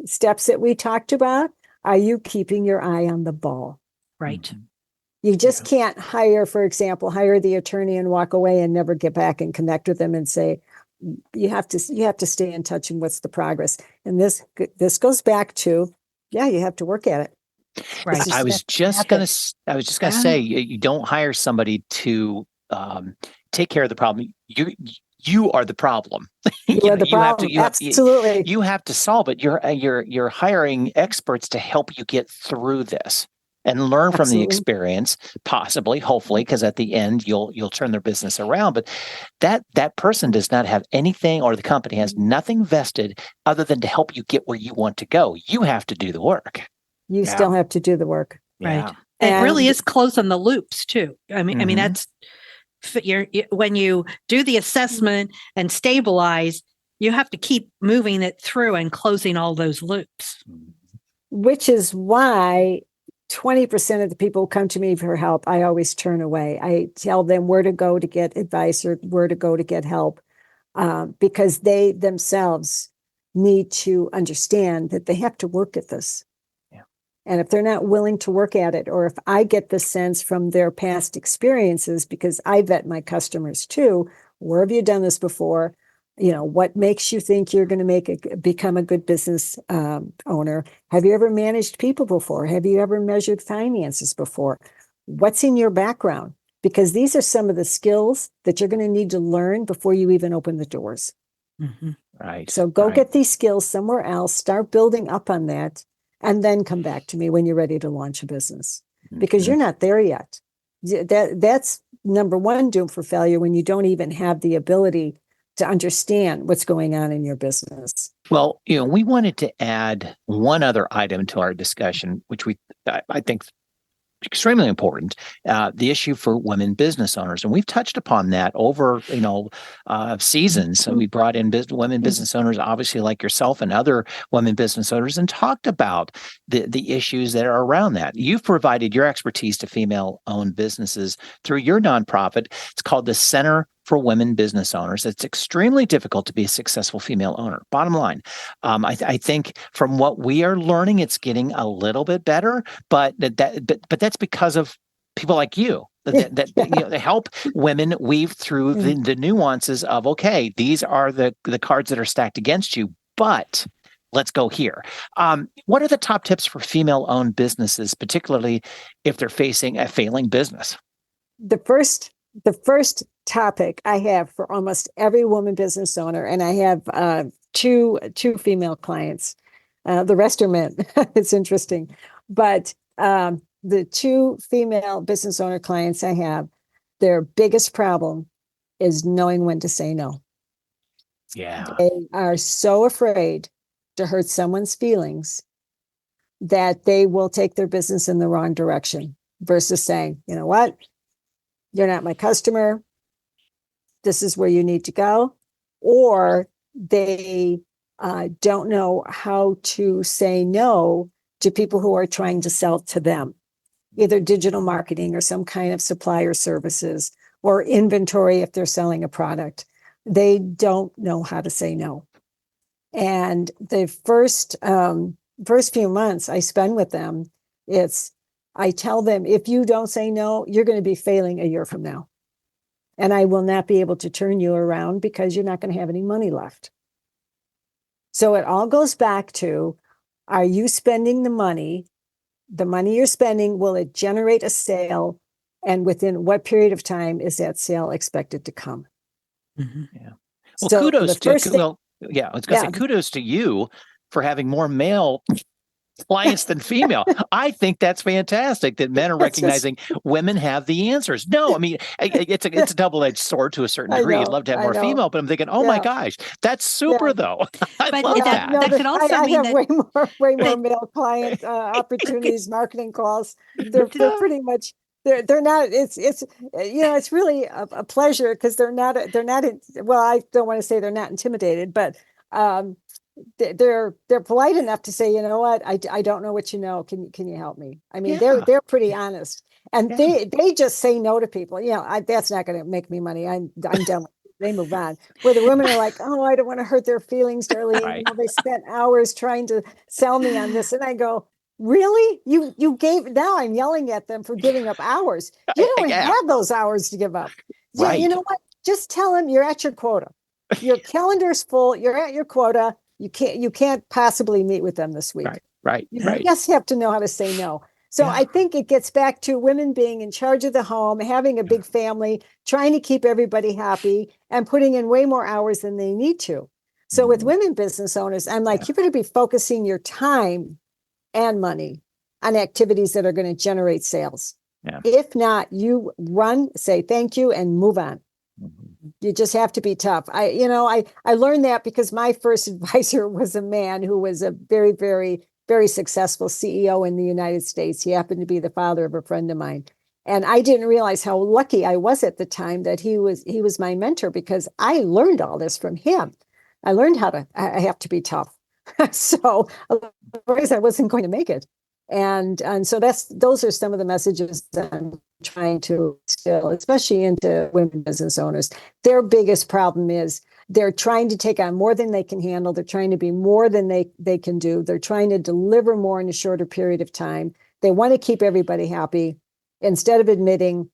steps that we talked about. Are you keeping your eye on the ball? Right. You just can't hire the attorney and walk away and never get back and connect with them and say, you have to stay in touch and what's the progress. And this goes back to, you have to work at it. Right. I was just gonna say, you don't hire somebody to take care of the problem. You are the problem. You are the problem. Absolutely. You have to solve it. You're hiring experts to help you get through this and learn from the experience, possibly, hopefully, because at the end you'll turn their business around. But that person does not have anything, or the company has nothing vested other than to help you get where you want to go. You have to do the work. You still have to do the work. Right. And it really is closing the loops too. I mean, that's when you do the assessment and stabilize, you have to keep moving it through and closing all those loops. Which is why 20% of the people who come to me for help, I always turn away. I tell them where to go to get advice or where to go to get help, because they themselves need to understand that they have to work at this. Yeah. And if they're not willing to work at it, or if I get the sense from their past experiences, because I vet my customers too, where have you done this before? What makes you think you're going to become a good business owner? Have you ever managed people before? Have you ever measured finances before? What's in your background? Because these are some of the skills that you're going to need to learn before you even open the doors. Mm-hmm. Right. So go right. get these skills somewhere else, start building up on that, and then come back to me when you're ready to launch a business, because you're not there yet. That's number one doom for failure, when you don't even have the ability to understand what's going on in your business. Well, we wanted to add one other item to our discussion, which I think extremely important, the issue for women business owners. And we've touched upon that over, seasons. So we brought in women business owners, obviously like yourself and other women business owners, and talked about the issues that are around that. You've provided your expertise to female-owned businesses through your nonprofit. It's called the Center for Women Business Owners. It's extremely difficult to be a successful female owner. Bottom line, I think from what we are learning, it's getting a little bit better, but that's because of people like you that help women weave through the nuances of, okay, these are the cards that are stacked against you, but let's go here. What are the top tips for female-owned businesses, particularly if they're facing a failing business? The first topic I have for almost every woman business owner, and I have two female clients. The rest are men. It's interesting, but the two female business owner clients I have, their biggest problem is knowing when to say no. Yeah, they are so afraid to hurt someone's feelings that they will take their business in the wrong direction, versus saying, you know what? You're not my customer. This is where you need to go. Or they don't know how to say no to people who are trying to sell to them, either digital marketing or some kind of supplier services or inventory if they're selling a product. They don't know how to say no. And the first few months I spend with them, I tell them, if you don't say no, you're going to be failing a year from now. And I will not be able to turn you around because you're not going to have any money left. So it all goes back to, are you spending the money? The money you're spending, will it generate a sale? And within what period of time is that sale expected to come? Mm-hmm. Yeah. Well, so kudos to, I was going to say kudos to you for having more male clients than female. I think that's fantastic that men are recognizing women have the answers. No, I mean, it's a double-edged sword to a certain degree. I'd love to have more female, but I'm thinking, oh my gosh, that's super though. I love that. No, that could also I mean have that way more male client opportunities, marketing calls. They're pretty much, they're not, it's really a pleasure, because they're not, well, I don't want to say they're not intimidated, but they're polite enough to say, you know what, I don't know what you know. Can you help me? I mean, they're pretty honest, and they just say no to people. That's not going to make me money. I'm done. They move on. Where the women are like, oh, I don't want to hurt their feelings, Darlene. Right. They spent hours trying to sell me on this, and I go, really? You gave? Now I'm yelling at them for giving up hours. You don't have those hours to give up. Right. You know what? Just tell them you're at your quota. Your calendar's full. You're at your quota. You can't possibly meet with them this week. Right. You just have to know how to say no. So I think it gets back to women being in charge of the home, having a big family, trying to keep everybody happy, and putting in way more hours than they need to. So with women business owners, I'm like, you better be focusing your time and money on activities that are going to generate sales. Yeah. If not, you say thank you, and move on. You just have to be tough. I learned that because my first advisor was a man who was a very, very, very successful CEO in the United States. He happened to be the father of a friend of mine. And I didn't realize how lucky I was at the time that he was my mentor, because I learned all this from him. I learned I have to be tough. So otherwise I wasn't going to make it. And so those are some of the messages that I'm trying to instill, especially into women business owners. Their biggest problem is they're trying to take on more than they can handle. They're trying to be more than they can do. They're trying to deliver more in a shorter period of time. They want to keep everybody happy, instead of admitting,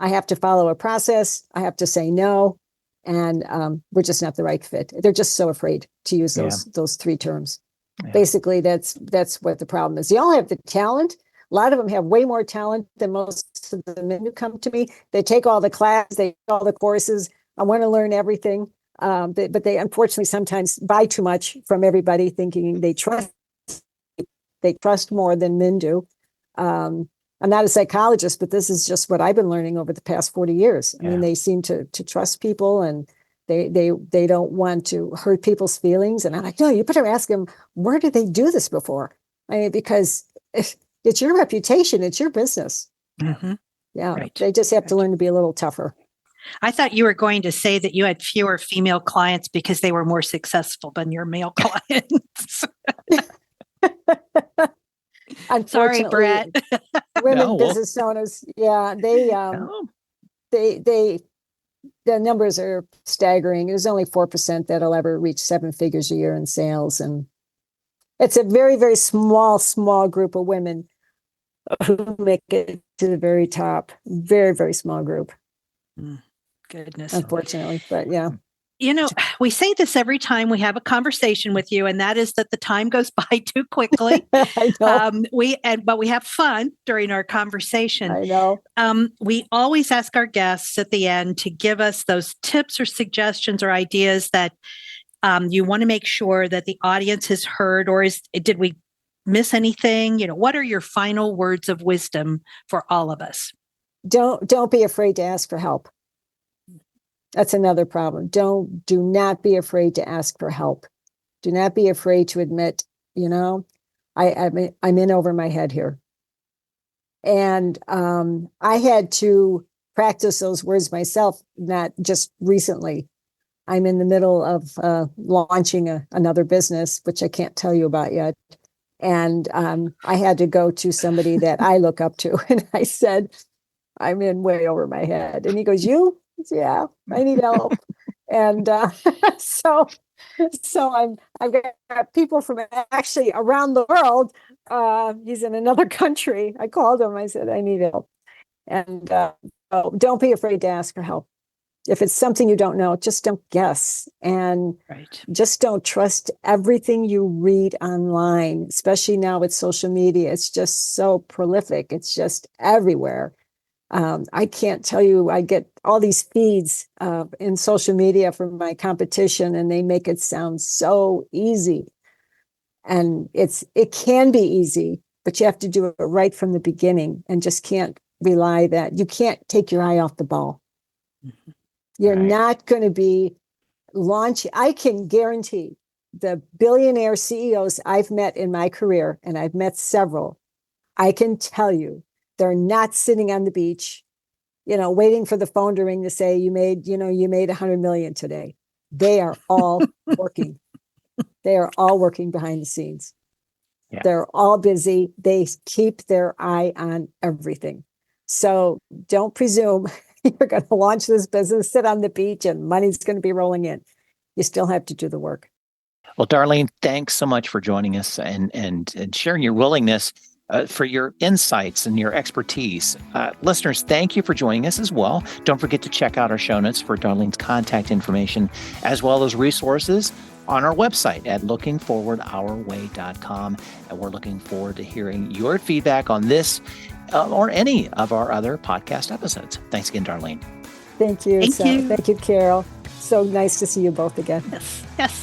I have to follow a process, I have to say no, and we're just not the right fit. They're just so afraid to use those three terms. Yeah. Basically, that's what the problem is. They all have the talent. A lot of them have way more talent than most of the men who come to me. They take all the classes, they take all the courses. I want to learn everything. But they unfortunately sometimes buy too much from everybody, thinking they trust more than men do. I'm not a psychologist, but this is just what I've been learning over the past 40 years. I mean, they seem to trust people, and they don't want to hurt people's feelings. And I'm like, no, you better ask them, where did they do this before? I mean, because it's your reputation, it's your business. Mm-hmm. Yeah, right. They just have to learn to be a little tougher. I thought you were going to say that you had fewer female clients because they were more successful than your male clients. Sorry, Brett. Women business owners, the numbers are staggering. There's only 4% that'll ever reach 7 figures a year in sales, and it's a very, very small group of women who make it to the very top. Very, very small group. Goodness, unfortunately, but yeah. You know, we say this every time we have a conversation with you, and that is that the time goes by too quickly. I know. But we have fun during our conversation. I know. We always ask our guests at the end to give us those tips or suggestions or ideas that you want to make sure that the audience has heard, or did we miss anything? You know, what are your final words of wisdom for all of us? Don't be afraid to ask for help. That's another problem. Do not be afraid to ask for help. Do not be afraid to admit, I'm in over my head here. And I had to practice those words myself, not just recently. I'm in the middle of launching another business, which I can't tell you about yet. And I had to go to somebody that I look up to. And I said, I'm in way over my head. And he goes, you? Yeah, I need help. And so I've got people from actually around the world. He's in another country. I called him. I said, I need help. And don't be afraid to ask for help. If it's something you don't know, just don't guess. And just don't trust everything you read online, especially now with social media. It's just so prolific. It's just everywhere. I can't tell you, I get all these feeds in social media from my competition, and they make it sound so easy. And it can be easy, but you have to do it right from the beginning, and just can't rely that you can't take your eye off the ball. Mm-hmm. You're not going to be launching. I can guarantee the billionaire CEOs I've met in my career, and I've met several, I can tell you, they're not sitting on the beach, waiting for the phone to ring to say you made $100 million today. They are all working. They are all working behind the scenes. Yeah. They're all busy. They keep their eye on everything. So don't presume you're going to launch this business, sit on the beach, and money's going to be rolling in. You still have to do the work. Well, Darlene, thanks so much for joining us and sharing your willingness for your insights and your expertise. Listeners, thank you for joining us as well. Don't forget to check out our show notes for Darlene's contact information, as well as resources on our website at lookingforwardourway.com. And we're looking forward to hearing your feedback on this or any of our other podcast episodes. Thanks again, Darlene. Thank you. Thank you, Carol. So nice to see you both again. Yes.